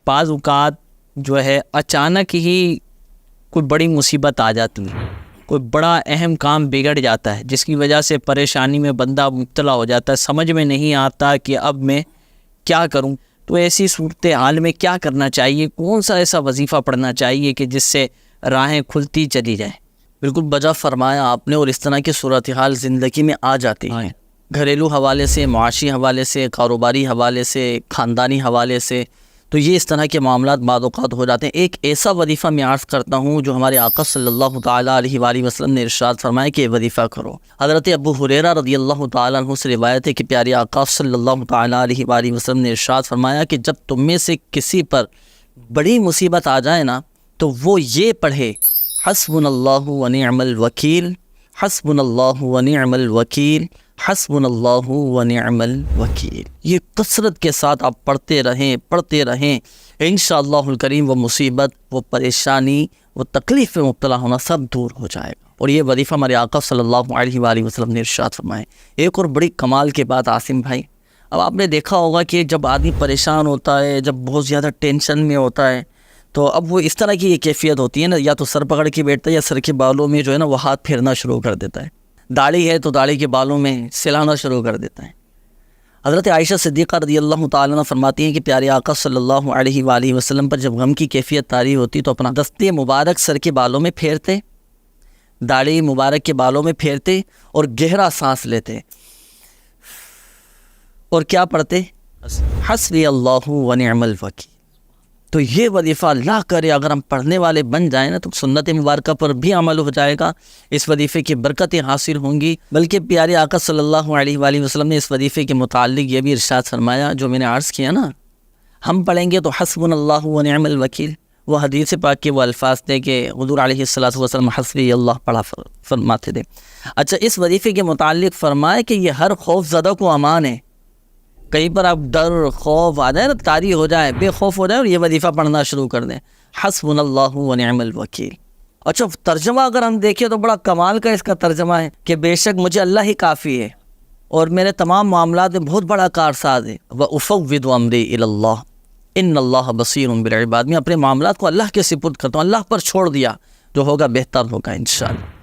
بعض اوقات جو ہے اچانک ہی کوئی بڑی مصیبت آ جاتی ہے، کوئی بڑا اہم کام بگڑ جاتا ہے جس کی وجہ سے پریشانی میں بندہ مبتلا ہو جاتا ہے، سمجھ میں نہیں آتا کہ اب میں کیا کروں۔ تو ایسی صورتحال میں کیا کرنا چاہیے، کون سا ایسا وظیفہ پڑھنا چاہیے کہ جس سے راہیں کھلتی چلی جائیں؟ بالکل بجا فرمایا آپ نے، اور اس طرح کی صورتحال زندگی میں آ جاتی ہیں، گھریلو حوالے سے، معاشی حوالے سے، کاروباری حوالے سے، خاندانی حوالے سے، تو یہ اس طرح کے معاملات بعض اوقات ہو جاتے ہیں۔ ایک ایسا وظیفہ میں عرض کرتا ہوں جو ہمارے آقا صلی اللہ تعالیٰ علیہ وآلہ وسلم نے ارشاد فرمایا کہ یہ وظیفہ کرو۔ حضرت ابو ہریرہ رضی اللہ تعالیٰ عنہ سے روایت ہے کہ پیارے آقا صلی اللہ تعالیٰ علیہ وآلہ وسلم نے ارشاد فرمایا کہ جب تم میں سے کسی پر بڑی مصیبت آ جائے نا تو وہ یہ پڑھے، حسبنا اللہ ونعم الوکیل، حسبنا اللہ ونعم الوکیل، حسبنا اللہ ونعم الوکیل۔ یہ کثرت کے ساتھ آپ پڑھتے رہیں انشاءاللہ الکریم وہ مصیبت، وہ پریشانی، وہ تکلیف میں مبتلا ہونا سب دور ہو جائے گا۔ اور یہ وظیفہ ہمارے آقا صلی اللہ علیہ وآلہ وسلم نے ارشاد فرمائے۔ ایک اور بڑی کمال کے بات عاصم بھائی، اب آپ نے دیکھا ہوگا کہ جب آدمی پریشان ہوتا ہے، جب بہت زیادہ ٹینشن میں ہوتا ہے، تو اب وہ اس طرح کی یہ کیفیت ہوتی ہے نا، یا تو سر پکڑ کے بیٹھتا ہے یا سر کے بالوں میں جو ہے نا وہ ہاتھ پھیرنا شروع کر دیتا ہے، داڑھی ہے تو داڑھی کے بالوں میں سلانا شروع کر دیتا ہے۔ حضرت عائشہ صدیقہ رضی اللہ تعالیٰ عنہ فرماتی ہیں کہ پیارے آقا صلی اللہ علیہ وآلہ وسلم پر جب غم کی کیفیت طاری ہوتی تو اپنا دستے مبارک سر کے بالوں میں پھیرتے، داڑھی مبارک کے بالوں میں پھیرتے اور گہرا سانس لیتے اور کیا پڑھتے؟ حسبی اللہ ونعم الوکیل۔ تو یہ وظیفہ اللہ کرے اگر ہم پڑھنے والے بن جائیں نا تو سنت مبارکہ پر بھی عمل ہو جائے گا، اس وظیفے کی برکتیں حاصل ہوں گی۔ بلکہ پیارے آقا صلی اللہ علیہ وآلہ وسلم نے اس وظیفے کے متعلق یہ بھی ارشاد فرمایا جو میں نے عرض کیا نا، ہم پڑھیں گے تو حسبنا اللہ ونعم الوکیل، وہ حدیث پاک کے وہ الفاظ تھے کہ حضور علیہ الصلوۃ والسلام حسبی اللہ پڑھا فرماتے تھے۔ اچھا، اس وظیفے کے متعلق فرمایا کہ یہ ہر خوف زدہ کو امان ہے۔ کہیں پر آپ ڈر، خوف آ جائے نا، طاری ہو جائے، بے خوف ہو جائے اور یہ وظیفہ پڑھنا شروع کر دیں، حسبنا اللہ ونعم الوکیل۔ اچھا، ترجمہ اگر ہم دیکھیں تو بڑا کمال کا اس کا ترجمہ ہے کہ بے شک مجھے اللہ ہی کافی ہے اور میرے تمام معاملات میں بہت بڑا کارساز ہے۔ وَأُفَوِّضُ أَمْرِي إِلَى اللَّهِ إِنَّ اللَّهَ بَصِيرٌ بِالْعِبَادِ۔ میں اپنے معاملات کو اللہ کے سپرد کرتا ہوں، اللہ پر چھوڑ دیا، جو ہوگا بہتر ہوگا انشاءاللہ۔